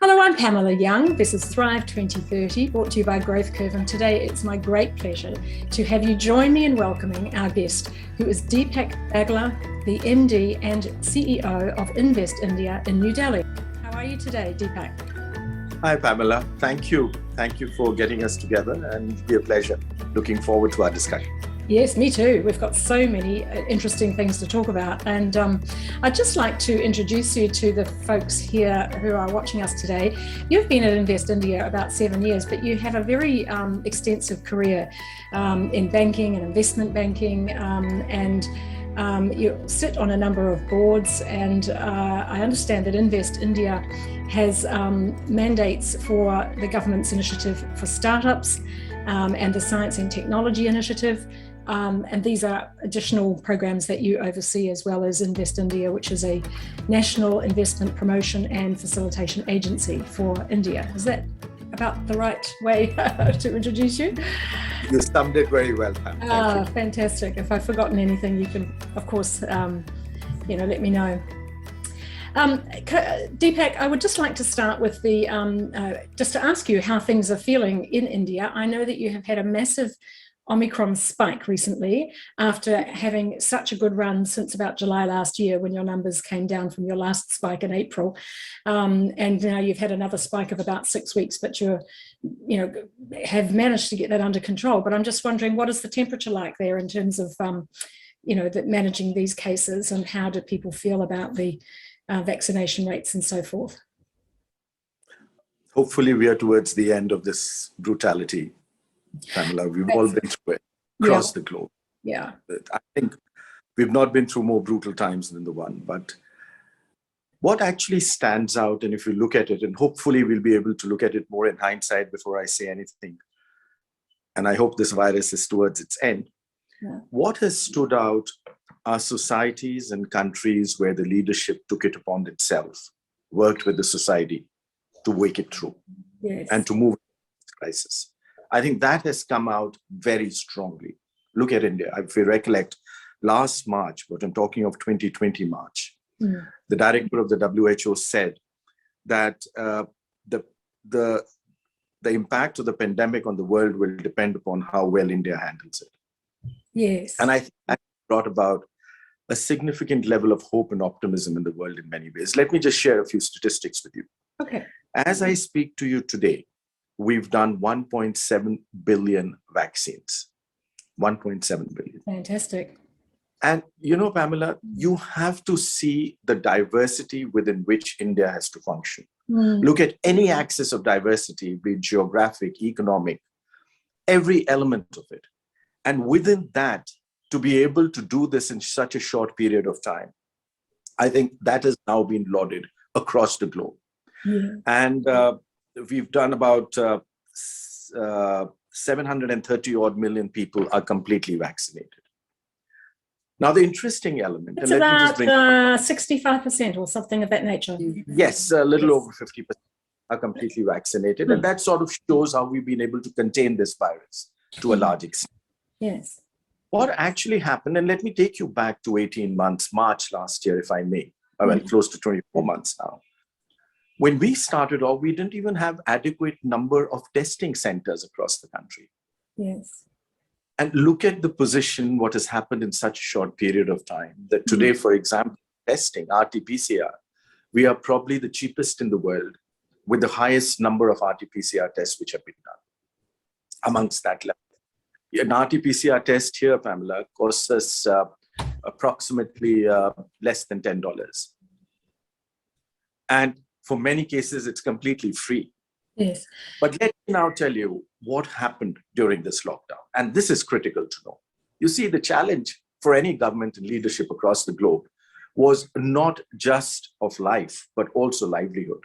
Hello, I'm Pamela Young. This is Thrive 2030, brought to you by growthcurv, and today it's my great pleasure to have you join me in welcoming our guest, who is Deepak Bagla, the MD and CEO of Invest India in New Delhi. How are you today, Deepak? Hi, Pamela. Thank you. Thank you for getting us together, and it'll be a pleasure. Looking forward to our discussion. Yes, me too. We've got so many interesting things to talk about. And I'd just like to introduce you to the folks here who are watching us today. You've been at Invest India about 7 years, but you have a very extensive career in banking and investment banking, and you sit on a number of boards. And I understand that Invest India has mandates for the government's initiative for startups and the Science and Technology Initiative. And these are additional programs that you oversee, as well as Invest India, which is a national investment promotion and facilitation agency for India. Is that about the right way to introduce you? You summed it very well, Pam. Fantastic. If I've forgotten anything, you can, of course, let me know. Deepak, I would just like to start with just to ask you how things are feeling in India. I know that you have had a massive Omicron spike recently after having such a good run since about July last year, when your numbers came down from your last spike in April. And now you've had another spike of about 6 weeks, but you have managed to get that under control. But I'm just wondering, what is the temperature like there in terms of, managing these cases, and how do people feel about the vaccination rates and so forth? Hopefully we are towards the end of this brutality, Pamela. We've all been through it across the globe. Yeah. I think we've not been through more brutal times than the one, but what actually stands out, and if you look at it, and hopefully we'll be able to look at it more in hindsight before I say anything, and I hope this virus is towards its end. Yeah. What has stood out are societies and countries where the leadership took it upon itself, worked with the society to wake it through. Yes. And to move this crisis. I think that has come out very strongly. Look at India. If we recollect, last March, but I'm talking of 2020 March, the director of the WHO said that the impact of the pandemic on the world will depend upon how well India handles it. Yes. And I think that brought about a significant level of hope and optimism in the world in many ways. Let me just share a few statistics with you. Okay. As I speak to you today, we've done 1.7 billion vaccines. 1.7 billion. Fantastic. And Pamela, you have to see the diversity within which India has to function. Look at any axis of diversity, be it geographic, economic, every element of it. And within that, to be able to do this in such a short period of time, I think that has now been lauded across the globe. Yeah. And we've done about 730 odd million people are completely vaccinated. Now, the interesting element, it's about 65% or something of that nature. Yes, a little over 50% are completely vaccinated. And that sort of shows how we've been able to contain this virus to a large extent. Yes. What actually happened, and let me take you back to 18 months, March last year, if I may, well, close to 24 months now. When we started off, we didn't even have adequate number of testing centers across the country. Yes. And look at the position, what has happened in such a short period of time, that today, for example, testing, RT-PCR, we are probably the cheapest in the world with the highest number of RT-PCR tests which have been done amongst that level. An RT-PCR test here, Pamela, costs us approximately less than $10. And for many cases, it's completely free. Yes. But let me now tell you what happened during this lockdown. And this is critical to know. You see, the challenge for any government and leadership across the globe was not just of life, but also livelihood.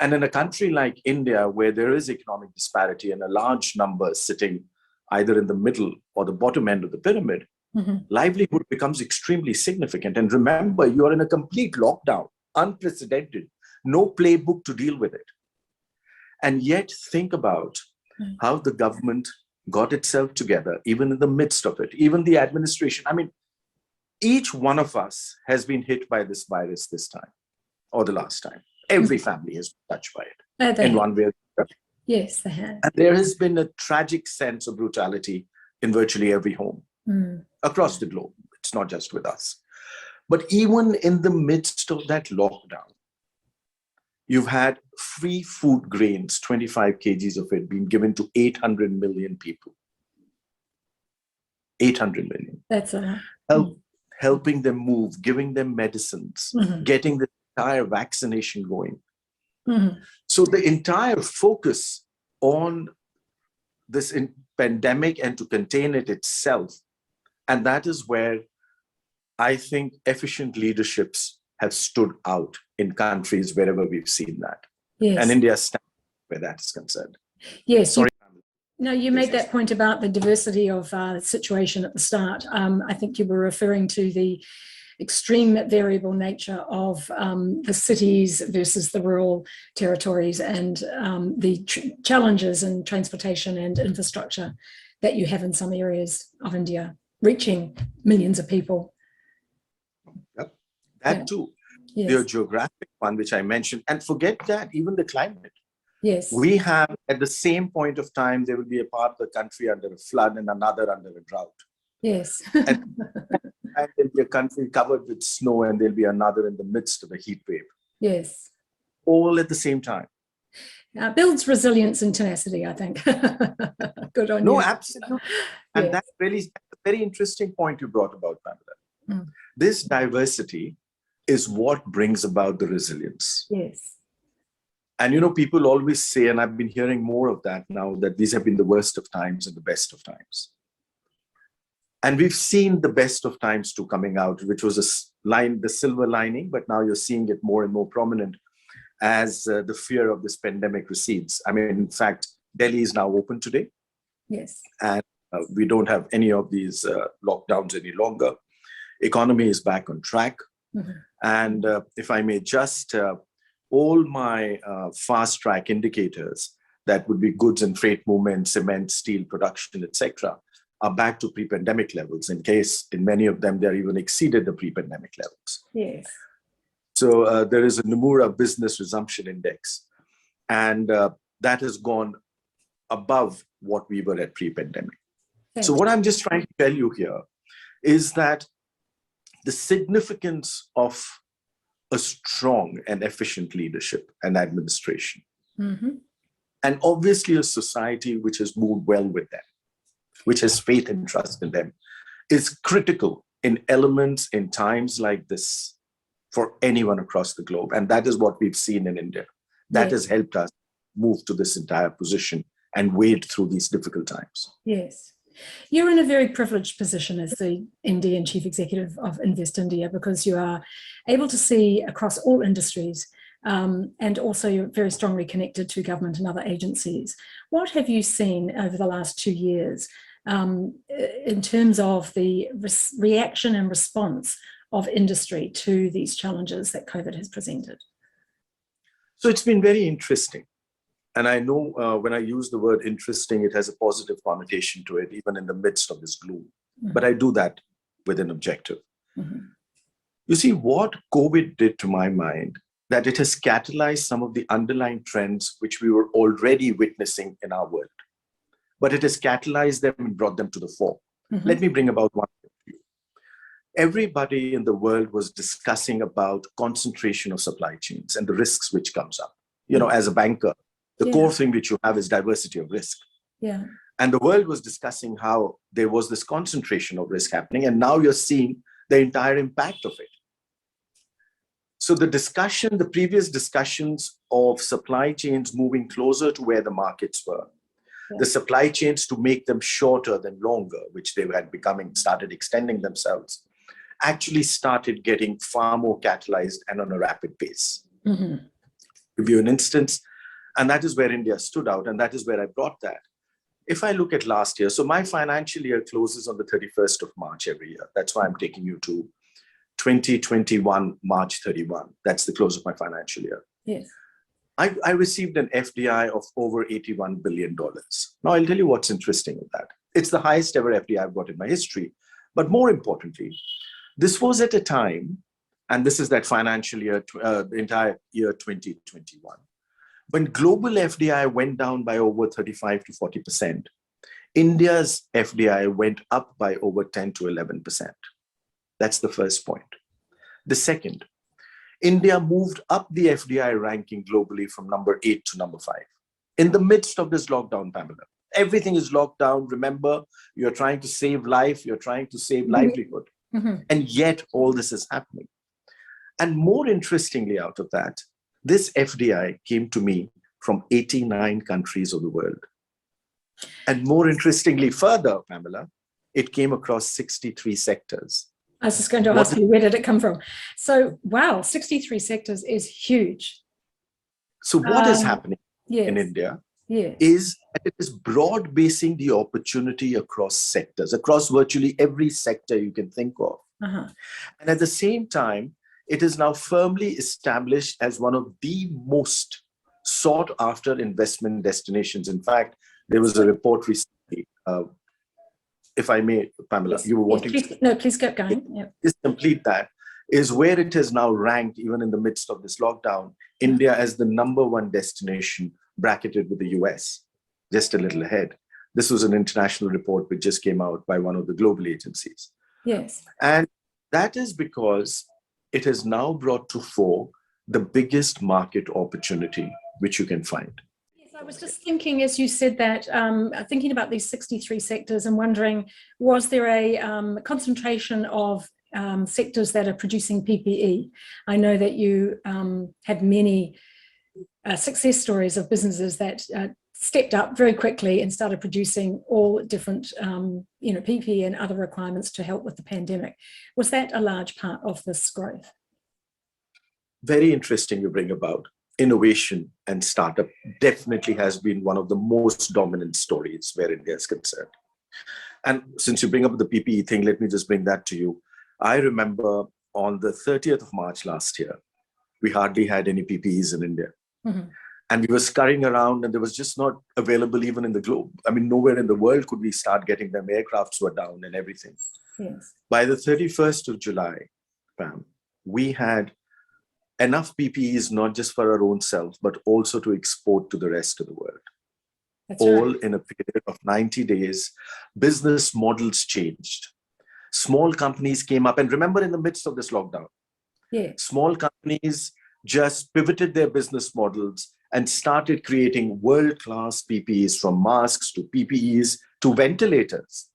And in a country like India, where there is economic disparity and a large number sitting either in the middle or the bottom end of the pyramid, livelihood becomes extremely significant. And remember, you are in a complete lockdown, unprecedented, no playbook to deal with it. And yet think about how the government got itself together, even in the midst of it, even the administration. I mean, each one of us has been hit by this virus this time or the last time. Every family has been touched by it in one way or another. Yes, they have. And there has been a tragic sense of brutality in virtually every home across the globe. It's not just with us. But even in the midst of that lockdown, you've had free food grains, 25 kgs of it, being given to 800 million people. 800 million. That's a lot. Helping them move, giving them medicines, getting the entire vaccination going. So the entire focus on this pandemic and to contain it itself, and that is where I think efficient leaderships have stood out in countries wherever we've seen that. Yes. And India stands where that is concerned. Yes. Sorry. You made that point about the diversity of the situation at the start. I think you were referring to the extreme variable nature of the cities versus the rural territories, and the challenges in transportation and infrastructure that you have in some areas of India, reaching millions of people. Yep. That too. Yes. The geographic one, which I mentioned, and forget that, even the climate. Yes. We have, at the same point of time, there will be a part of the country under a flood and another under a drought. Yes. and there'll be a country covered with snow, and there'll be another in the midst of a heat wave. Yes. All at the same time. Builds resilience and tenacity, I think. Good on you. No, absolutely. And Yes. that's really a very interesting point you brought about, Pamela. This diversity is what brings about the resilience. Yes. And people always say, and I've been hearing more of that now, that these have been the worst of times and the best of times. And we've seen the best of times too coming out, which was the silver lining, but now you're seeing it more and more prominent as the fear of this pandemic recedes. I mean, in fact, Delhi is now open today. Yes. And we don't have any of these lockdowns any longer. Economy is back on track. And if I may just, all my fast track indicators, that would be goods and freight movement, cement, steel production, etc., are back to pre-pandemic levels. In many of them, they're even exceeded the pre-pandemic levels. Yes. So there is a Nomura Business Resumption Index, and that has gone above what we were at pre-pandemic. So what I'm just trying to tell you here is that the significance of a strong and efficient leadership and administration, and obviously a society which has moved well with them, which has faith and trust in them, is critical in elements in times like this for anyone across the globe. And that is what we've seen in India. That has helped us move to this entire position and wade through these difficult times. Yes. You're in a very privileged position as the MD and Chief Executive of Invest India, because you are able to see across all industries, and also you're very strongly connected to government and other agencies. What have you seen over the last 2 years in terms of the reaction and response of industry to these challenges that COVID has presented? So it's been very interesting. And I know when I use the word interesting, it has a positive connotation to it, even in the midst of this gloom. But I do that with an objective. You see, what COVID did to my mind, that it has catalyzed some of the underlying trends which we were already witnessing in our world. But it has catalyzed them and brought them to the fore. Let me bring about one for you. Everybody in the world was discussing about concentration of supply chains and the risks which comes up. As a banker, the core thing which you have is diversity of risk. And the world was discussing how there was this concentration of risk happening, and now you're seeing the entire impact of it. So the previous discussions of supply chains moving closer to where the markets were, the supply chains to make them shorter than longer, which they had started extending themselves, actually started getting far more catalyzed and on a rapid pace. To give you an instance, and that is where India stood out, and that is where I brought that. If I look at last year, so my financial year closes on the 31st of March every year. That's why I'm taking you to 2021, March 31. That's the close of my financial year. Yes. I received an FDI of over $81 billion. Now, I'll tell you what's interesting with that. It's the highest ever FDI I've got in my history. But more importantly, this was at a time And this is that financial year, the entire year 2021. When global FDI went down by over 35 to 40%, India's FDI went up by over 10 to 11%. That's the first point. The second, India moved up the FDI ranking globally from number 8 to number 5. In the midst of this lockdown, Pamela, everything is locked down. Remember, you're trying to save life, you're trying to save livelihood. And yet all this is happening. And more interestingly out of that, this FDI came to me from 89 countries of the world. And more interestingly further, Pamela, it came across 63 sectors. I was just going to ask you, where did it come from? So, wow, 63 sectors is huge. So what is happening yes. in India yes. is that it is broad basing the opportunity across sectors, across virtually every sector you can think of. And at the same time, it is now firmly established as one of the most sought after investment destinations. In fact, there was a report recently, if I may, Pamela, yes. you were wanting to... No, please keep going. Yep. Just complete that, is where it is now ranked, even in the midst of this lockdown, India as the #1 destination, bracketed with the US, just a little ahead. This was an international report which just came out by one of the global agencies. Yes. And that is because it has now brought to fore the biggest market opportunity which you can find. Yes, I was just thinking, as you said that, thinking about these 63 sectors and wondering, was there a concentration of sectors that are producing PPE? I know that you have many success stories of businesses that stepped up very quickly and started producing all different PPE and other requirements to help with the pandemic. Was that a large part of this growth? Very interesting you bring about. Innovation and startup definitely has been one of the most dominant stories where India is concerned. And since you bring up the PPE thing, let me just bring that to you. I remember on the 30th of March last year, we hardly had any PPEs in India. And we were scurrying around and there was just not available even in the globe. I mean, nowhere in the world could we start getting them. Aircrafts were down and everything. Yes. By the 31st of July, Pam, we had enough PPEs, not just for our own self, but also to export to the rest of the world. That's all right. In a period of 90 days, business models changed. Small companies came up. And remember, in the midst of this lockdown, small companies just pivoted their business models and started creating world-class PPEs, from masks to PPEs to ventilators.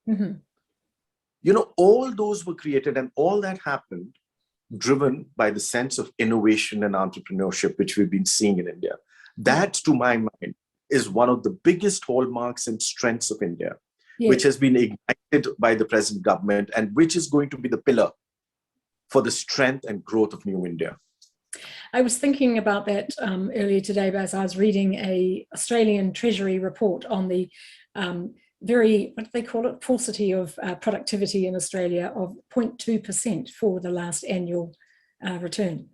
All those were created, and all that happened driven by the sense of innovation and entrepreneurship, which we've been seeing in India. That, to my mind, is one of the biggest hallmarks and strengths of India, which has been ignited by the present government and which is going to be the pillar for the strength and growth of New India. I was thinking about that earlier today as I was reading a Australian Treasury report on the very, what do they call it, paucity of productivity in Australia of 0.2% for the last annual return.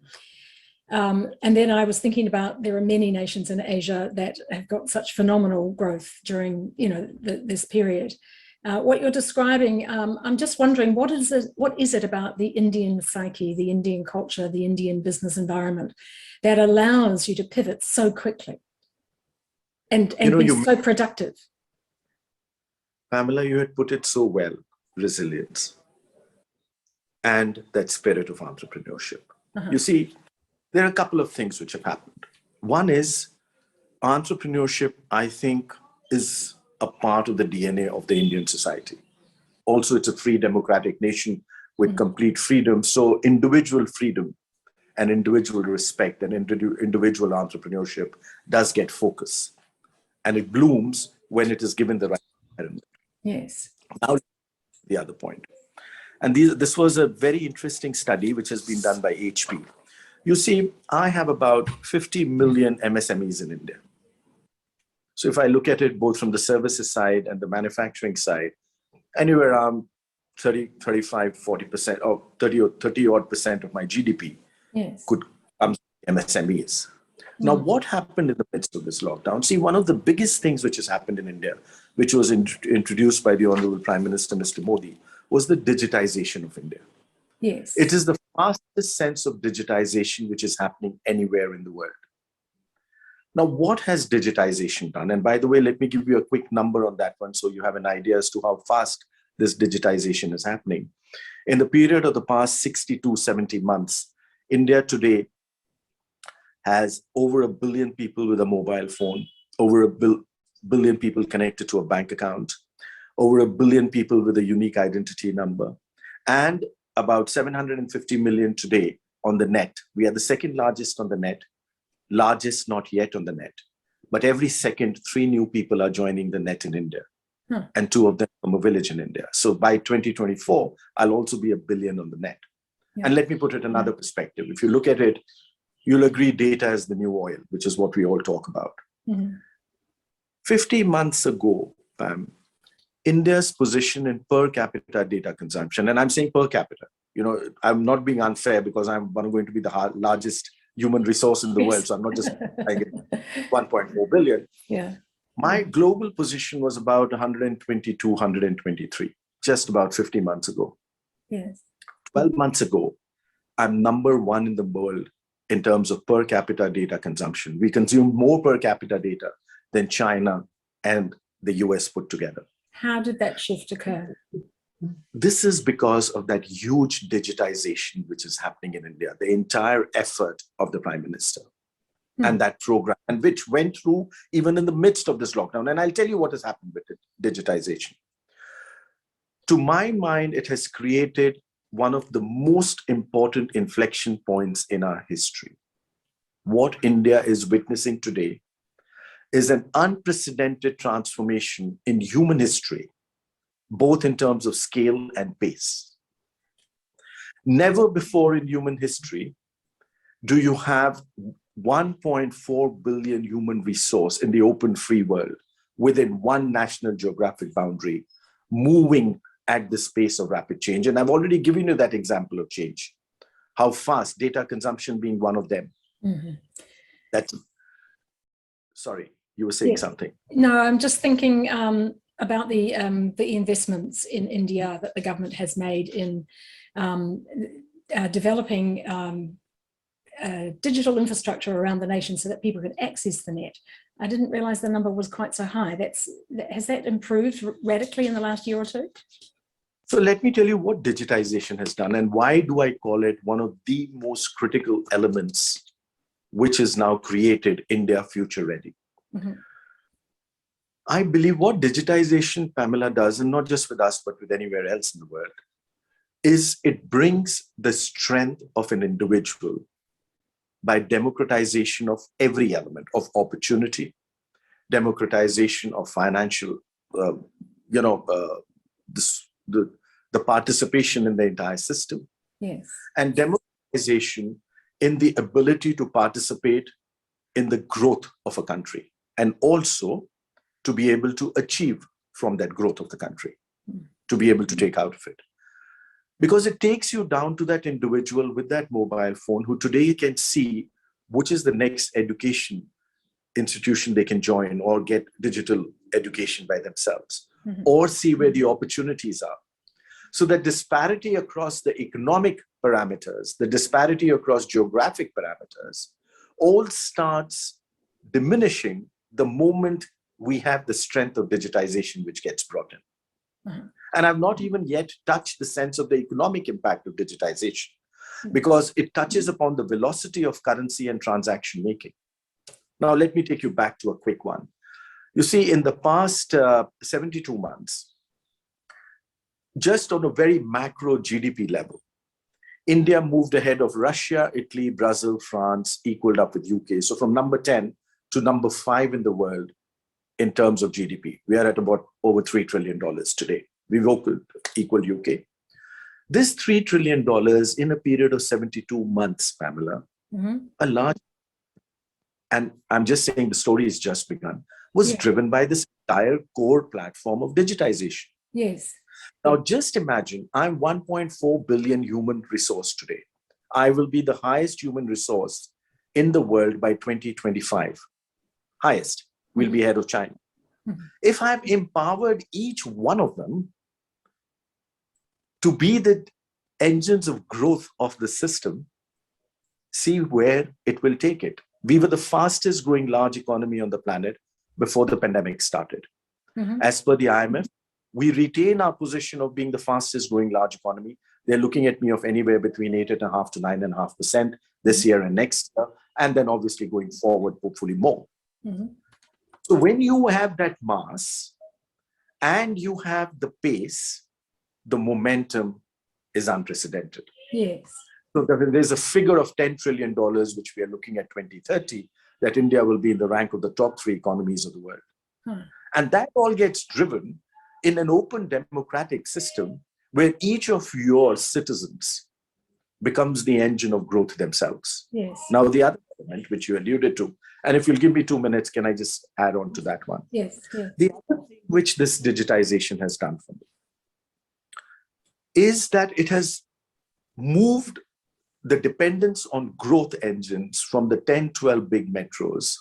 And then I was thinking about, there are many nations in Asia that have got such phenomenal growth during this period. What you're describing, I'm just wondering, what is it about the Indian psyche, the Indian culture, the Indian business environment that allows you to pivot so quickly and be so productive? Pamela, you had put it so well, resilience and that spirit of entrepreneurship. You see, there are a couple of things which have happened. One is entrepreneurship, I think, is a part of the DNA of the Indian society. Also, it's a free democratic nation with complete freedom. So individual freedom and individual respect and individual entrepreneurship does get focus. And it blooms when it is given the right environment. Yes. Now, the other point. And this was a very interesting study which has been done by HP. You see, I have about 50 million MSMEs in India. So if I look at it both from the services side and the manufacturing side, anywhere around 35, 40%, or 30 odd percent of my GDP could come from MSMEs. Now, what happened in the midst of this lockdown? See, one of the biggest things which has happened in India, which was introduced by the Honorable Prime Minister, Mr. Modi, was the digitization of India. Yes. It is the fastest sense of digitization which is happening anywhere in the world. Now, what has digitization done? And by the way, let me give you a quick number on that one so you have an idea as to how fast this digitization is happening. In the period of the past 60 to 70 months, India today has over 1 billion people with a mobile phone, over 1 billion people connected to a bank account, over 1 billion people with a unique identity number, and about 750 million today on the net. We are the second largest on the net, largest not yet on the net. But every second, 3 new people are joining the net in India. And 2 of them from a village in India. So by 2024, I'll also be 1 billion on the net. Yeah. And let me put it another perspective. If you look at it, you'll agree data is the new oil, which is what we all talk about. 50 months ago, Pam, India's position in per capita data consumption, and I'm saying per capita, you know, I'm not being unfair because I'm going to be the largest human resource in the world. So I'm not just like 1.4 billion. Yeah. My global position was about 122, 123, just about 50 months ago. Yes. 12 months ago, I'm #1 in the world in terms of per capita data consumption. We consume more per capita data than China and the US put together. How did that shift occur? This is because of that huge digitization which is happening in India, the entire effort of the Prime Minister. And that program, and which went through even in the midst of this lockdown. And I'll tell you what has happened with it, digitization. To my mind, it has created one of the most important inflection points in our history. What India is witnessing today is an unprecedented transformation in human history, both in terms of scale and pace. Never before in human history do you have 1.4 billion human resource in the open free world within one national geographic boundary, moving at the pace of rapid change. And I've already given you that example of change, how fast, data consumption being one of them. That's, sorry, you were saying something. No, I'm just thinking about the investments in India that the government has made in developing digital infrastructure around the nation so that people can access the net. I didn't realize the number was quite so high. Has that improved radically in the last year or 2? So let me tell you what digitization has done and why do I call it one of the most critical elements which has now created India future ready. I believe what digitization, Pamela, does, and not just with us, but with anywhere else in the world, is it brings the strength of an individual by democratization of every element of opportunity, democratization of financial, the participation in the entire system, and democratization in the ability to participate in the growth of a country, and also to be able to achieve from that growth of the country, to be able to take out of it. Because it takes you down to that individual with that mobile phone who today can see which is the next education institution they can join or get digital education by themselves, or see where the opportunities are. So the disparity across the economic parameters, the disparity across geographic parameters, all starts diminishing the moment we have the strength of digitization which gets brought in. And I've not even yet touched the sense of the economic impact of digitization, because it touches upon the velocity of currency and transaction making. Now, let me take you back to a quick one. You see, in the past 72 months, just on a very macro GDP level, India moved ahead of Russia, Italy, Brazil, France, equaled up with UK. So from number 10 to number 5 in the world in terms of GDP. We are at about over $3 trillion today. We've equaled UK. This $3 trillion in a period of 72 months, Pamela, a large, and I'm just saying the story has just begun, was driven by this entire core platform of digitization. Yes. Now, just imagine I'm 1.4 billion human resource today. I will be the highest human resource in the world by 2025. Highest. We'll be ahead of China. If I've empowered each one of them to be the engines of growth of the system, see where it will take it. We were the fastest growing large economy on the planet before the pandemic started. As per the IMF, we retain our position of being the fastest growing large economy. They're looking at me of anywhere between 8.5% to 9.5% this year and next year, and then obviously going forward, hopefully more. So when you have that mass and you have the pace, the momentum is unprecedented. Yes. So there's a figure of $10 trillion, which we are looking at 2030, that India will be in the rank of the top 3 economies of the world. And that all gets driven in an open democratic system where each of your citizens becomes the engine of growth themselves. Yes. Now, the other element, which you alluded to, and if you'll give me 2 minutes, can I just add on to that one? Yes. Yes. The other thing which this digitization has done for me is that it has moved the dependence on growth engines from the 10, 12 big metros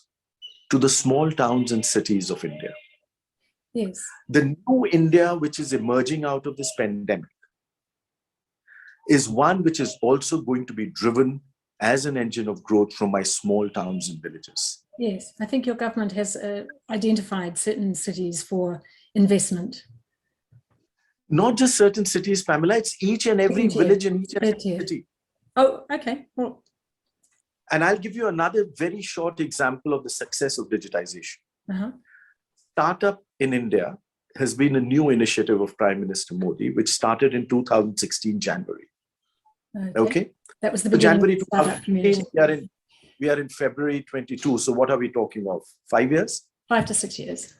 to the small towns and cities of India. Yes. The new India, which is emerging out of this pandemic, is one which is also going to be driven as an engine of growth from my small towns and villages. Yes, I think your government has identified certain cities for investment. Not just certain cities, Pamela, it's each and every village in each and every city. Oh, okay. Well, and I'll give you another very short example of the success of digitization. Startup in India has been a new initiative of Prime Minister Modi, which started in 2016 January. Okay. That was the beginning January of the startup community. We are in February 22. So what are we talking of? 5 years? 5 to 6 years.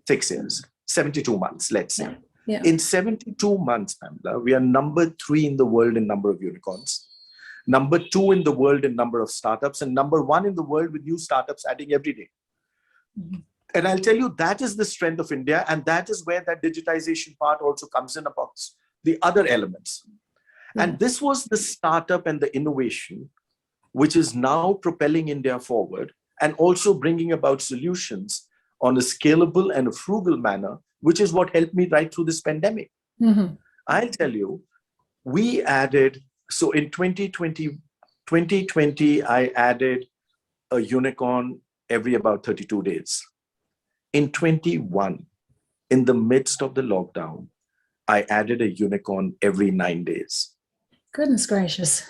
6 years. 72 months, let's say. Yeah. In 72 months, Pamela, we are number 3 in the world in number of unicorns, number 2 in the world in number of startups, and number 1 in the world with new startups adding every day. And I'll tell you, that is the strength of India. And that is where that digitization part also comes in about the other elements. And this was the startup and the innovation, which is now propelling India forward and also bringing about solutions on a scalable and a frugal manner, which is what helped me right through this pandemic. I'll tell you, we added, so in 2020, I added a unicorn every about 32 days. In 21, in the midst of the lockdown, I added a unicorn every 9 days. Goodness gracious.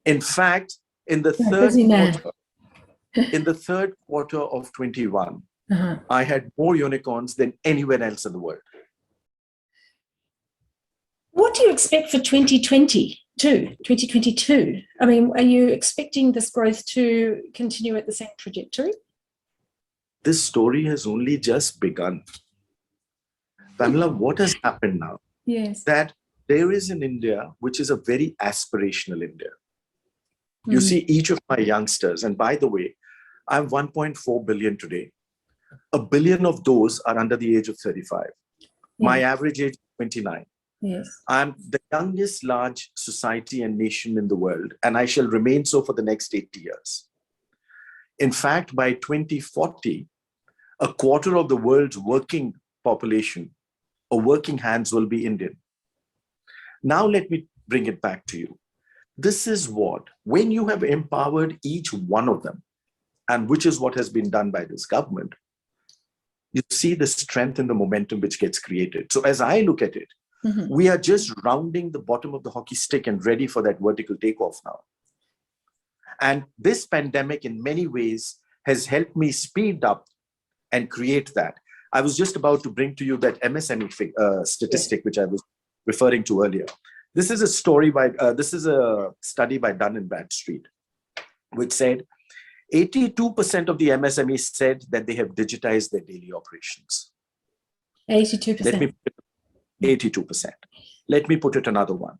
In fact, in the third quarter of 21, I had more unicorns than anywhere else in the world. What do you expect for 2022? I mean, are you expecting this growth to continue at the same trajectory? This story has only just begun. Pamela, what has happened now? Yes. That there is an India which is a very aspirational India. You see each of my youngsters, and by the way, I'm 1.4 billion today. 1 billion of those are under the age of 35. My average age is 29. Yes. I'm the youngest large society and nation in the world, and I shall remain so for the next 80 years. In fact, by 2040, a quarter of the world's working population or working hands will be Indian. Now, let me bring it back to you. This is what, when you have empowered each one of them, and which is what has been done by this government, you see the strength and the momentum which gets created. So as I look at it, we are just rounding the bottom of the hockey stick and ready for that vertical takeoff now. And this pandemic in many ways has helped me speed up and create that. I was just about to bring to you that MSME statistic, which I was referring to earlier. This is a story by, this is a study by Dun & Bradstreet, which said 82% of the MSMEs said that they have digitized their daily operations. 82%. 82%. Let me put it another one.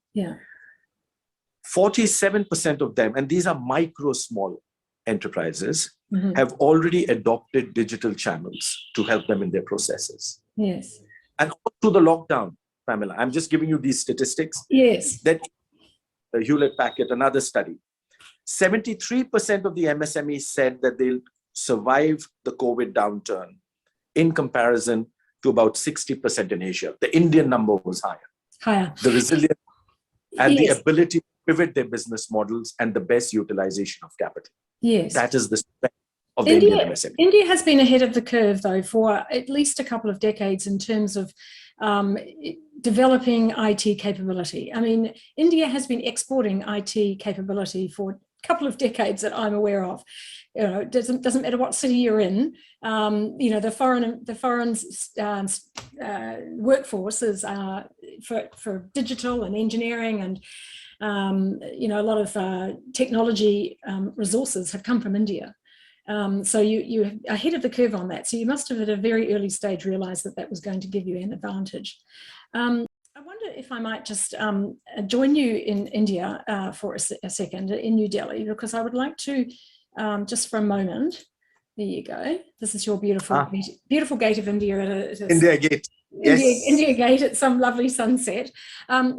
47% of them, and these are micro, small enterprises, have already adopted digital channels to help them in their processes. Yes. And all through the lockdown, Pamela, I'm just giving you these statistics. Yes. That Hewlett-Packard, another study, 73% of the MSMEs said that they'll survive the COVID downturn in comparison to about 60% in Asia. The Indian number was higher. Higher. The resilience and the Yes. ability to pivot their business models and the best utilization of capital. Yes. That is the strength of the Indian MSME. India has been ahead of the curve, though, for at least a couple of decades in terms of developing IT capability. I mean, India has been exporting IT capability for a couple of decades that I'm aware of. You know, it doesn't matter what city you're in. You know, the foreign workforce is for digital and engineering and you know, a lot of technology resources have come from India. So you're ahead of the curve on that. So you must have at a very early stage realized that that was going to give you an advantage. I wonder if I might just join you in India for a second, in New Delhi, because I would like to, just for a moment, there you go. This is your beautiful gate of India. India Gate. Yes. India Gate at some lovely sunset.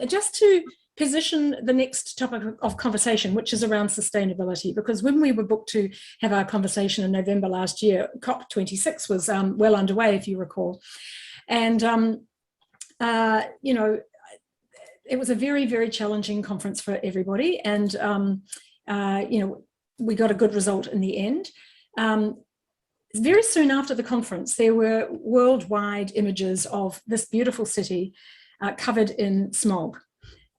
Just to position the next topic of conversation, which is around sustainability, because when we were booked to have our conversation in November last year, COP26 was well underway, if you recall. And, you know, it was a very, very challenging conference for everybody. And, you know, we got a good result in the end. Very soon after the conference, there were worldwide images of this beautiful city covered in smog.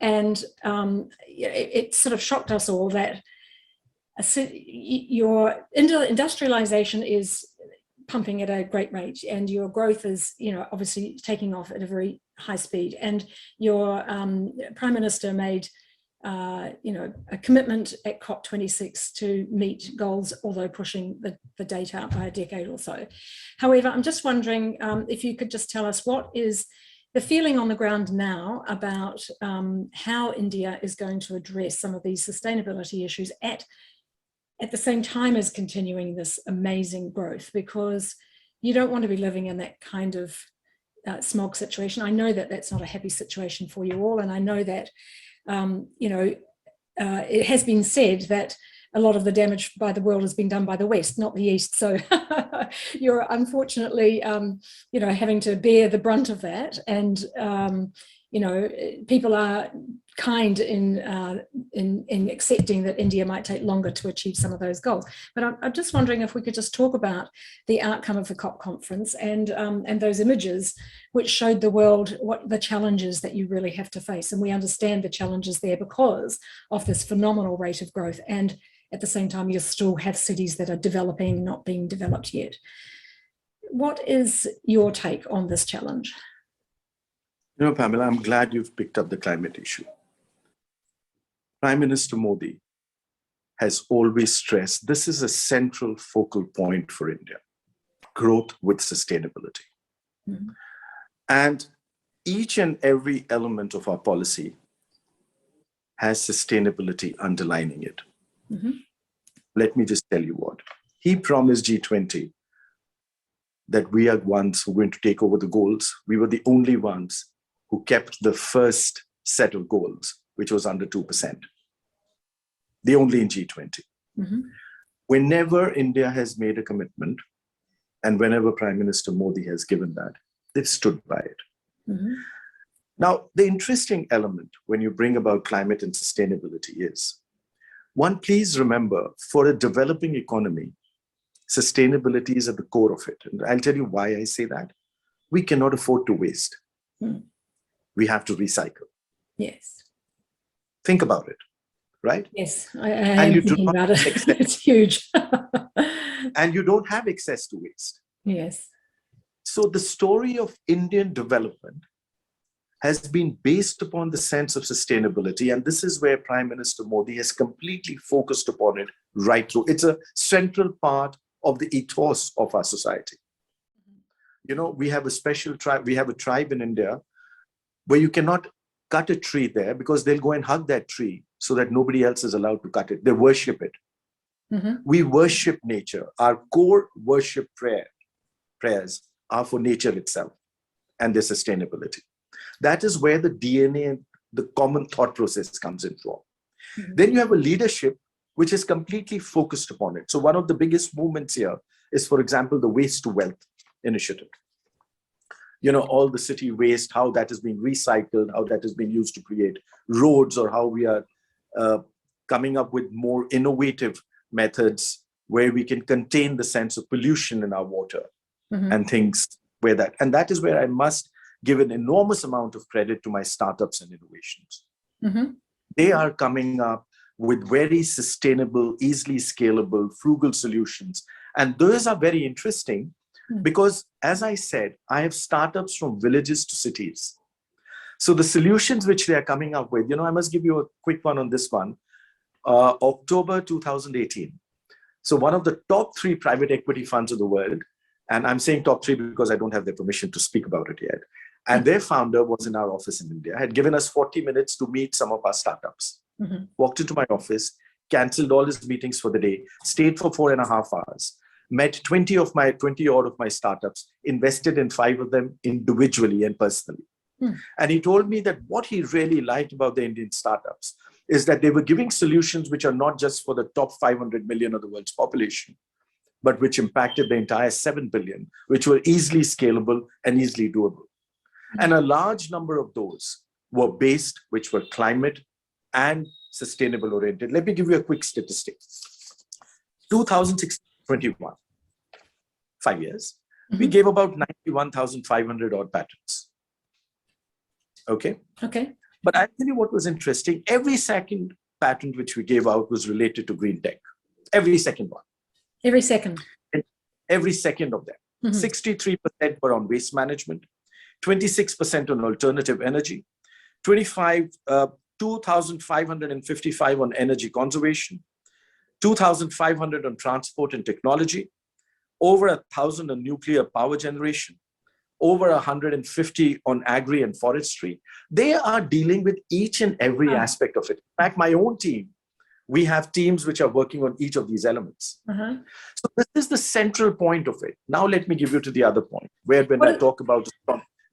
And it sort of shocked us all that your industrialization is pumping at a great rate, and your growth is, you know, obviously taking off at a very high speed. And your Prime Minister made, you know, a commitment at COP26 to meet goals, although pushing the date out by a decade or so. However, I'm just wondering if you could just tell us what is the feeling on the ground now about how India is going to address some of these sustainability issues at the same time as continuing this amazing growth, because you don't want to be living in that kind of smog situation. I know that that's not a happy situation for you all, and I know that you know, it has been said that a lot of the damage by the world has been done by the West, not the East. So you're unfortunately, you know, having to bear the brunt of that. And, you know, people are kind in accepting that India might take longer to achieve some of those goals. But I'm just wondering if we could just talk about the outcome of the COP conference and those images which showed the world what the challenges that you really have to face. And we understand the challenges there because of this phenomenal rate of growth. And at the same time, you still have cities that are developing, not being developed yet. What is your take on this challenge? You know, Pamela, I'm glad you've picked up the climate issue. Prime Minister Modi has always stressed this is a central focal point for India, growth with sustainability. Mm-hmm. And each and every element of our policy has sustainability underlining it. Mm-hmm. Let me just tell you what. He promised G20 that we are ones who are going to take over the goals. We were the only ones who kept the first set of goals, which was under 2%. The only in G20. Mm-hmm. Whenever India has made a commitment, and whenever Prime Minister Modi has given that, they've stood by it. Mm-hmm. Now, the interesting element when you bring about climate and sustainability is, one, please remember, for a developing economy, sustainability is at the core of it. And I'll tell you why I say that. We cannot afford to waste. Mm. We have to recycle. Yes. Think about it, right? Yes, I am thinking about it. It's huge. And you don't have access to waste. Yes. So the story of Indian development has been based upon the sense of sustainability. And this is where Prime Minister Modi has completely focused upon it right through. It's a central part of the ethos of our society. You know, we have a special tribe, we have a tribe in India where you cannot cut a tree there because they'll go and hug that tree so that nobody else is allowed to cut it. They worship it. Mm-hmm. We worship nature. Our core worship prayers are for nature itself and their sustainability. That is where the DNA and the common thought process comes in from. Mm-hmm. Then you have a leadership which is completely focused upon it. So one of the biggest movements here is, for example, the Waste to Wealth initiative. all the city waste, how that is being recycled, how that is being used to create roads, or how we are coming up with more innovative methods where we can contain the sense of pollution in our water and things where that. And that is where I must give an enormous amount of credit to my startups and innovations. They are coming up with very sustainable, easily scalable, frugal solutions. And those are very interesting because, as I said, I have startups from villages to cities. So the solutions which they are coming up with, I must give you a quick one on this one. October 2018. So one of the top 3 private equity funds of the world, and I'm saying top 3 because I don't have their permission to speak about it yet. And their founder was in our office in India, had given us 40 minutes to meet some of our startups. Walked into my office, canceled all his meetings for the day, stayed for 4.5 hours, met 20 odd of my startups, invested in 5 of them individually and personally. And he told me that what he really liked about the Indian startups is that they were giving solutions which are not just for the top 500 million of the world's population, but which impacted the entire 7 billion, which were easily scalable and easily doable. And a large number of those were based, which were climate and sustainable oriented. Let me give you a quick statistic. 2021, 5 years, we gave about 91,500 odd patents. Okay. But I'll tell you what was interesting. Every second patent which we gave out was related to green tech. Every second one. Every second. Every second of them. 63% were on waste management, 26% on alternative energy, 2,555 on energy conservation, 2,500 on transport and technology, over 1,000 on nuclear power generation, over 150 on agri and forestry. They are dealing with each and every aspect of it. In fact, my own team, we have teams which are working on each of these elements. So this is the central point of it. Now let me give you to the other point, where when I talk about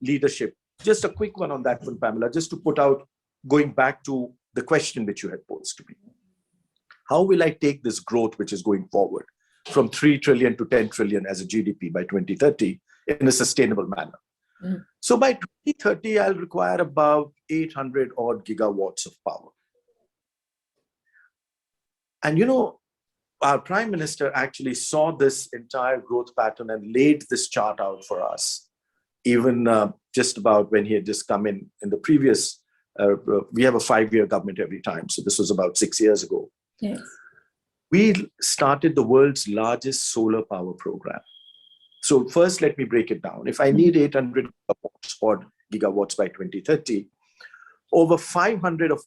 leadership, just a quick one on that one, Pamela, just to put out, going back to the question which you had posed to me. How will I take this growth which is going forward from 3 trillion to 10 trillion as a GDP by 2030 in a sustainable manner? So by 2030, I'll require about 800 odd gigawatts of power. And our Prime Minister actually saw this entire growth pattern and laid this chart out for us, even just about when he had just come in the previous, we have a 5-year government every time. So this was about 6 years ago. Yes. We started the world's largest solar power program. So first, let me break it down. If I need 800 gigawatts by 2030, over 500 of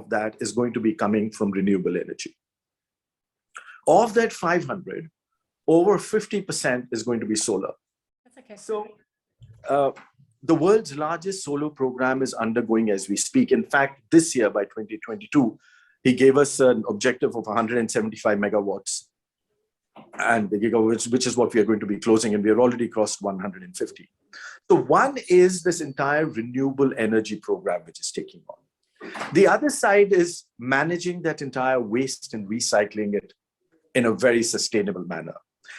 that is going to be coming from renewable energy. Of that 500, over 50% is going to be solar. That's okay. So the world's largest solar program is undergoing as we speak. In fact, this year by 2022, he gave us an objective of 175 megawatts and the gigawatts, which is what we are going to be closing, and we have already crossed 150. So one is this entire renewable energy program which is taking on. The other side is managing that entire waste and recycling it in a very sustainable manner.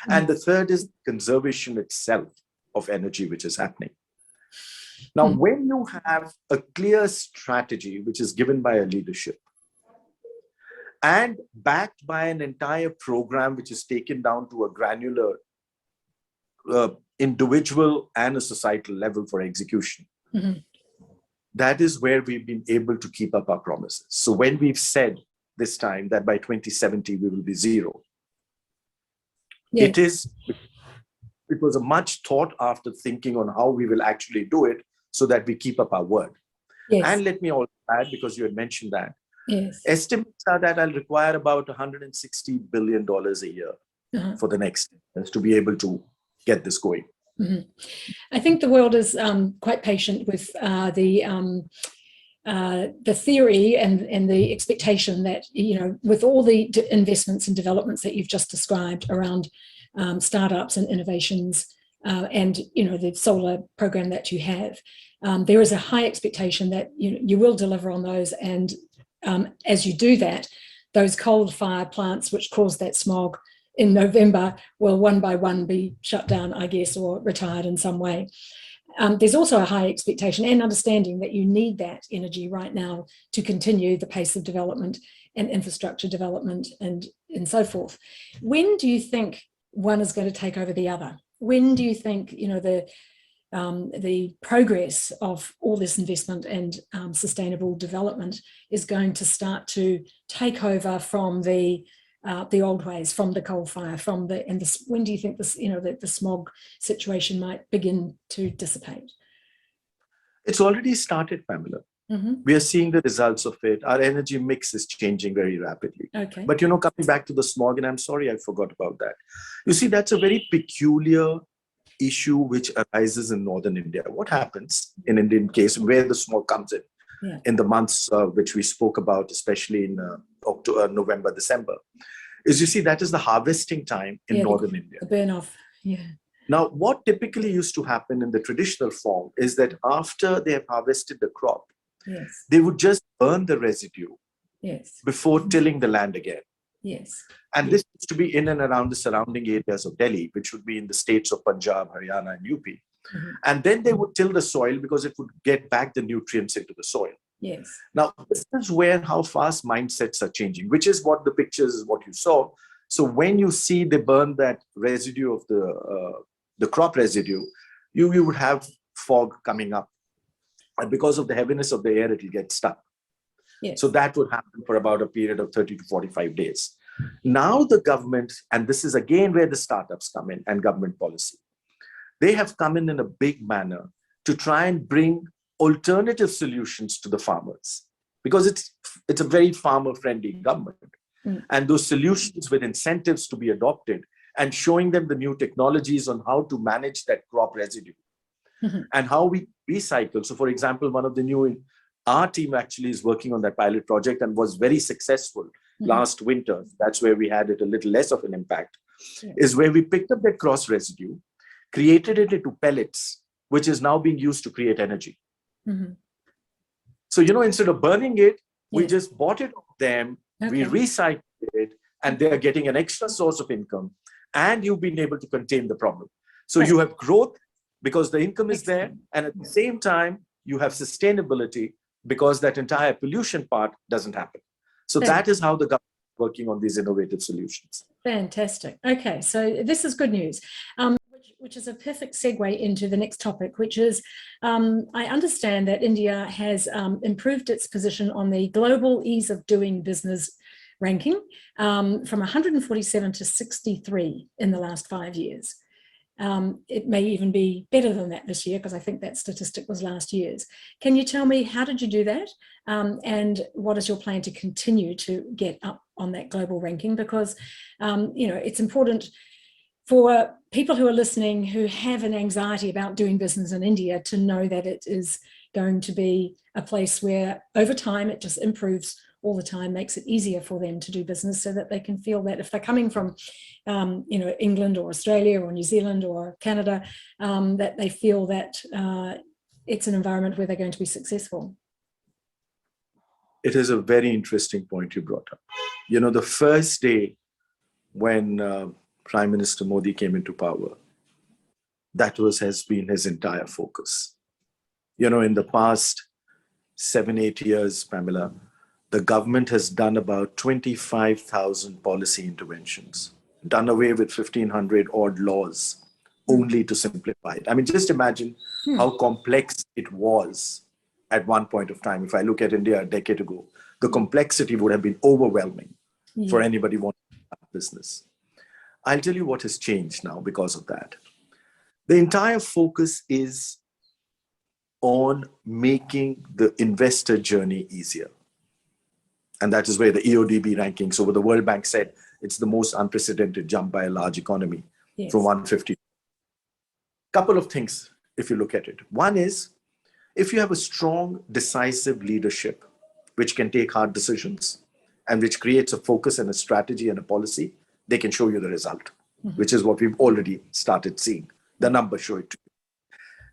And the third is conservation itself of energy which is happening. Now, when you have a clear strategy which is given by a leadership and backed by an entire program which is taken down to a granular individual and a societal level for execution, that is where we've been able to keep up our promises. So when we've said this time that by 2070 we will be zero, it was a much thought after thinking on how we will actually do it so that we keep up our word. And let me also add, because you had mentioned that, estimates are that I'll require about $160 billion a year for the next years to be able to get this going. I think the world is quite patient with the theory and the expectation that, with all the investments and developments that you've just described around startups and innovations and, the solar program that you have, there is a high expectation that you will deliver on those. And as you do that, those coal-fired plants which cause that smog in November will one by one be shut down, I guess, or retired in some way. there's also a high expectation and understanding that you need that energy right now to continue the pace of development and infrastructure development and so forth. When do you think one is going to take over the other? When do you think, the progress of all this investment and sustainable development is going to start to take over from the old ways, from the coal fire, when do you think this, the smog situation might begin to dissipate? It's already started, Pamela. We are seeing the results of it. Our energy mix is changing very rapidly. Okay. But, coming back to the smog, and I'm sorry, I forgot about that. You see, that's a very peculiar issue which arises in northern India. What happens in Indian case, where the smog comes in the months which we spoke about, especially in October, November, December, is you see that is the harvesting time in northern India. The burn off, yeah. Now, what typically used to happen in the traditional form is that after they have harvested the crop, they would just burn the residue before tilling the land again. Yes. And this used to be in and around the surrounding areas of Delhi, which would be in the states of Punjab, Haryana, and UP. And then they would till the soil because it would get back the nutrients into the soil. Yes. Now, this is where how fast mindsets are changing, which is what the pictures is what you saw. So when you see they burn that residue of the crop residue, you would have fog coming up. And because of the heaviness of the air, it will get stuck. Yes. So that would happen for about a period of 30 to 45 days. Now the government, and this is again where the startups come in and government policy, they have come in a big manner to try and bring alternative solutions to the farmers, because it's a very farmer-friendly government. And those solutions with incentives to be adopted and showing them the new technologies on how to manage that crop residue and how we recycle. So for example, one of the new, our team actually is working on that pilot project and was very successful last winter. That's where we had it a little less of an impact, is where we picked up that cross residue, created it into pellets, which is now being used to create energy. So, instead of burning it, we just bought it off them, we recycled it, and they're getting an extra source of income, and you've been able to contain the problem. So you have growth because the income is there, and at the same time, you have sustainability because that entire pollution part doesn't happen. So that is how the government is working on these innovative solutions. Fantastic. Okay, so this is good news, which is a perfect segue into the next topic, which is, I understand that India has improved its position on the global ease of doing business ranking from 147 to 63 in the last 5 years. It may even be better than that this year, because I think that statistic was last year's. Can you tell me, how did you do that? And what is your plan to continue to get up on that global ranking? Because, it's important for people who are listening who have an anxiety about doing business in India to know that it is going to be a place where over time it just improves all the time, makes it easier for them to do business, so that they can feel that if they're coming from, England or Australia or New Zealand or Canada, that they feel that it's an environment where they're going to be successful. It is a very interesting point you brought up. The first day when Prime Minister Modi came into power, that has been his entire focus. In the past 7-8 years, Pamela, the government has done about 25,000 policy interventions, done away with 1,500 odd laws only to simplify it. I mean, just imagine how complex it was at one point of time. If I look at India a decade ago, the complexity would have been overwhelming for anybody wanting to start business. I'll tell you what has changed now because of that. The entire focus is on making the investor journey easier. And that is where the EODB rankings over the World Bank said it's the most unprecedented jump by a large economy from 150. Couple of things, if you look at it. One is, if you have a strong, decisive leadership, which can take hard decisions and which creates a focus and a strategy and a policy, they can show you the result, which is what we've already started seeing. The numbers show it to you.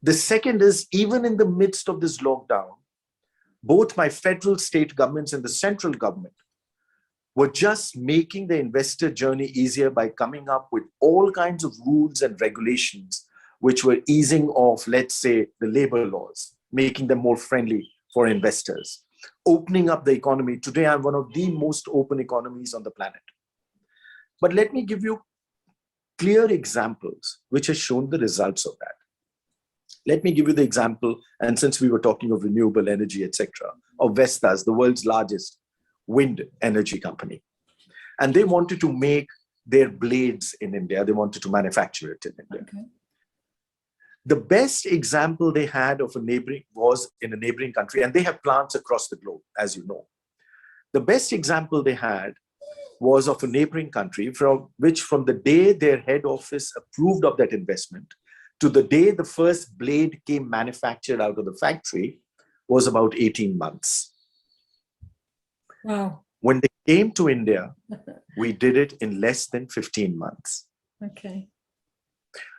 The second is, even in the midst of this lockdown, both my federal, state governments and the central government were just making the investor journey easier by coming up with all kinds of rules and regulations which were easing off, let's say, the labor laws, making them more friendly for investors, opening up the economy. Today, I'm one of the most open economies on the planet. But let me give you clear examples which have shown the results of that. Let me give you the example, and since we were talking of renewable energy, etc., of Vestas, the world's largest wind energy company. And they wanted to make their blades in India. They wanted to manufacture it in India. Okay. The best example they had of was in a neighboring country, and they have plants across the globe, as you know. The best example they had was of a neighboring country from the day their head office approved of that investment to the day the first blade came manufactured out of the factory was about 18 months. Wow. When they came to India, we did it in less than 15 months. Okay.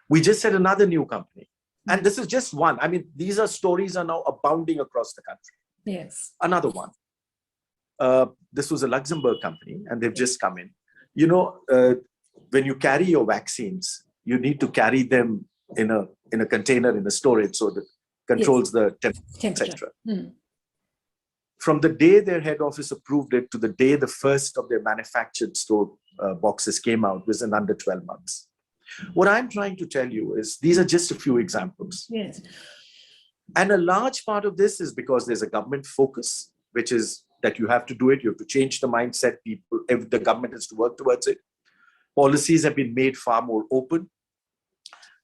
We just had another new company. And this is just one. I mean, these stories are now abounding across the country. Yes. Another one. This was a Luxembourg company, and they've just come in. You know, when you carry your vaccines, you need to carry them in a container, in a storage, so that controls the temperature, etc. From the day their head office approved it to the day the first of their manufactured store boxes came out was in under 12 months. What I'm trying to tell you is these are just a few examples. Yes. And a large part of this is because there's a government focus, which is that you have to do it. You have to change the mindset. The government has to work towards it. Policies have been made far more open.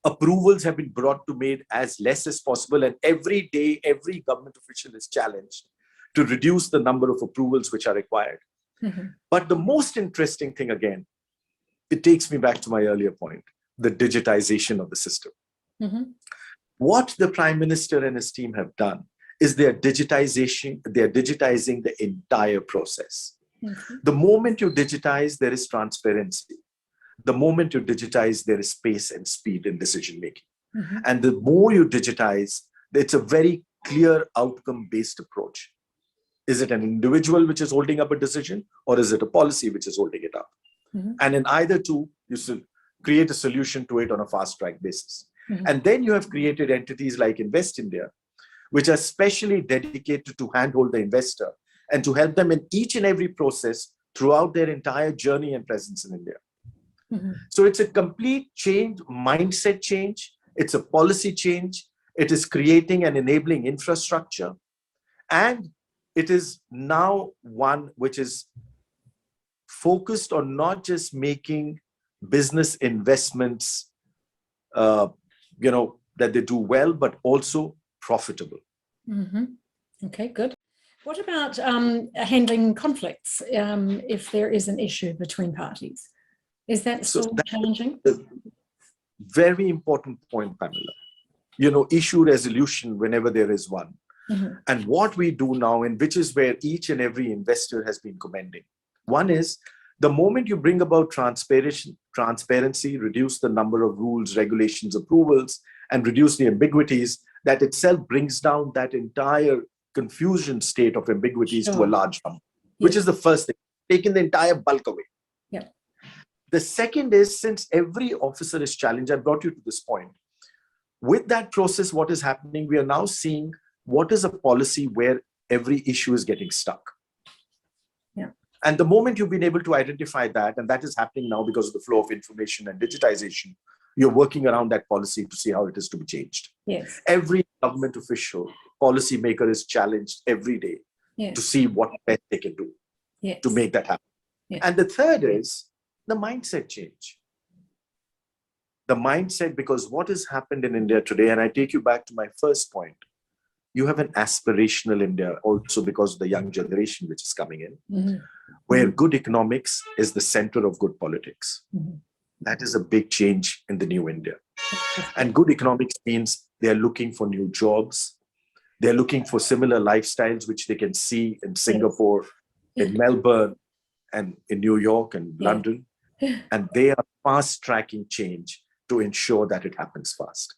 Approvals have been brought to made as less as possible. And every day, every government official is challenged to reduce the number of approvals which are required. But the most interesting thing, again, it takes me back to my earlier point, the digitization of the system. What the Prime Minister and his team have done is they are digitizing the entire process. The moment you digitize, there is transparency. The moment you digitize, there is space and speed in decision making. And the more you digitize, it's a very clear outcome-based approach. Is it an individual which is holding up a decision, or is it a policy which is holding it up? And in either two, you should create a solution to it on a fast-track basis. And then you have created entities like Invest India, which are specially dedicated to handhold the investor and to help them in each and every process throughout their entire journey and presence in India. So it's a complete change, mindset change. It's a policy change. It is creating and enabling infrastructure. And it is now one which is focused on not just making business investments, that they do well, but also profitable. Okay, good. What about handling conflicts if there is an issue between parties? Is that still challenging? Very important point, Pamela. Issue resolution whenever there is one. And what we do now, and which is where each and every investor has been commending. One is the moment you bring about transparency, reduce the number of rules, regulations, approvals, and reduce the ambiguities, that itself brings down that entire confusion state of ambiguities to a large number, which is the first thing, taking the entire bulk away. The second is, since every officer is challenged, I brought you to this point. With that process, what is happening, we are now seeing what is a policy where every issue is getting stuck. And the moment you've been able to identify that, and that is happening now because of the flow of information and digitization, you're working around that policy to see how it is to be changed. Every government official, policy maker is challenged every day to see what best they can do to make that happen. And the third is the mindset change. The mindset, because what has happened in India today, and I take you back to my first point, you have an aspirational India also because of the young generation which is coming in, where good economics is the center of good politics. That is a big change in the new India. And good economics means they're looking for new jobs. They're looking for similar lifestyles, which they can see in Singapore, in Melbourne, and in New York and London. And they are fast-tracking change to ensure that it happens fast.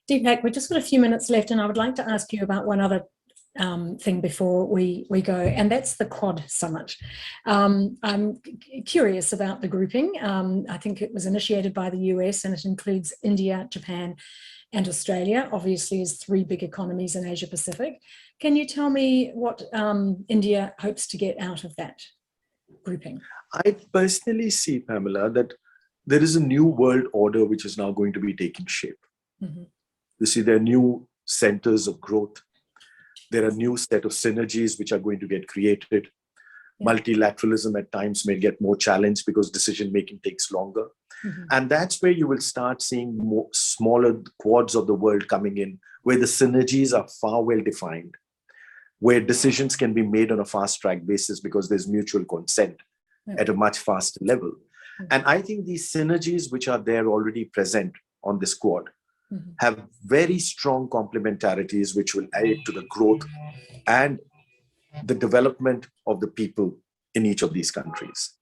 Deepak, we've just got a few minutes left, and I would like to ask you about one other thing before we go, and that's the Quad Summit. I'm curious about the grouping. I think it was initiated by the US, and it includes India, Japan, and Australia, obviously as three big economies in Asia Pacific. Can you tell me what India hopes to get out of that grouping? I personally see, Pamela, that there is a new world order which is now going to be taking shape. Mm-hmm. You see, there are new centers of growth. There are new set of synergies which are going to get created. Yeah. Multilateralism at times may get more challenged because decision-making takes longer. Mm-hmm. And that's where you will start seeing more smaller quads of the world coming in, where the synergies are far well defined, where decisions can be made on a fast-track basis because there's mutual consent at a much faster level. Mm-hmm. And I think these synergies which are there already present on this quad have very strong complementarities which will add to the growth and the development of the people in each of these countries.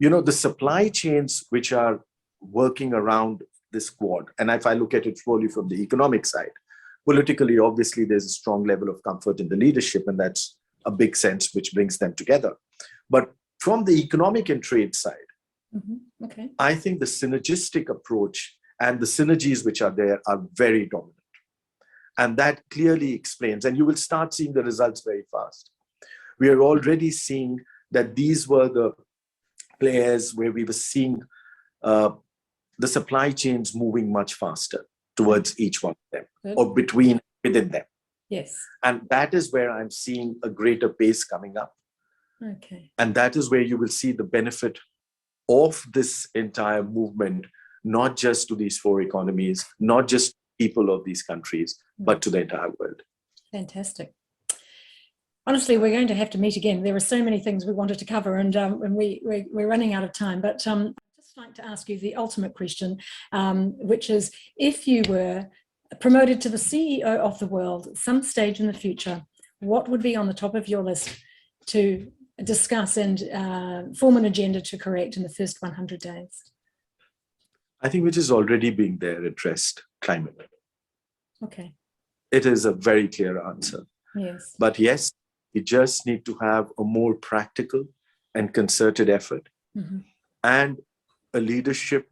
You know, the supply chains which are working around this quad, and if I look at it fully from the economic side, politically, obviously, there's a strong level of comfort in the leadership, and that's a big sense which brings them together. But from the economic and trade side, I think the synergistic approach and the synergies which are there are very dominant. And that clearly explains, and you will start seeing the results very fast. We are already seeing that these were the players where we were seeing the supply chains moving much faster towards each one of them or within them. Yes. And that is where I'm seeing a greater pace coming up. Okay. And that is where you will see the benefit of this entire movement, not just to these four economies, not just people of these countries, but to the entire world. Fantastic. Honestly, we're going to have to meet again. There are so many things we wanted to cover, and we're running out of time. But I'd just like to ask you the ultimate question, which is, if you were promoted to the CEO of the world at some stage in the future, what would be on the top of your list to discuss and form an agenda to correct in the first 100 days? I think which is already being there addressed, climate. Okay. It is a very clear answer. Yes. But yes, we just need to have a more practical and concerted effort and a leadership.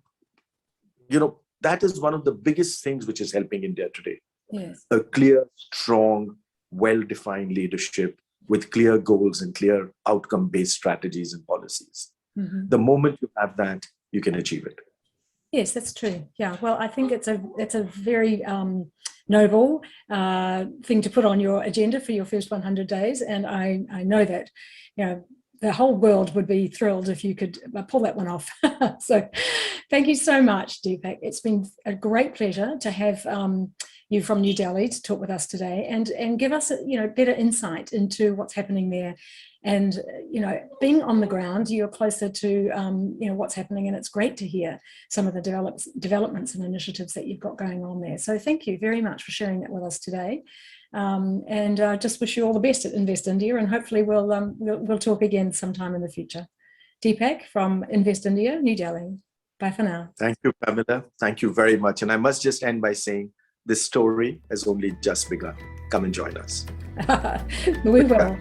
You know, that is one of the biggest things which is helping India today. Yes. A clear, strong, well-defined leadership with clear goals and clear outcome-based strategies and policies. The moment you have that, you can achieve it. Yes, that's true. Yeah, well, I think it's a very noble thing to put on your agenda for your first 100 days. And I know that, you know, the whole world would be thrilled if you could pull that one off. So thank you so much, Deepak. It's been a great pleasure to have you from New Delhi to talk with us today and give us, you know, better insight into what's happening there. And, you know, being on the ground, you're closer to, you know, what's happening. And it's great to hear some of the developments and initiatives that you've got going on there. So thank you very much for sharing that with us today. And I just wish you all the best at Invest India, and hopefully we'll talk again sometime in the future. Deepak from Invest India, New Delhi. Bye for now. Thank you, Pamela. Thank you very much. And I must just end by saying this story has only just begun. Come and join us. We will.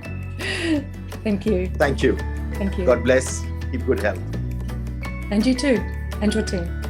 Thank you. Thank you. Thank you. God bless. Keep good health. And you too, and your team.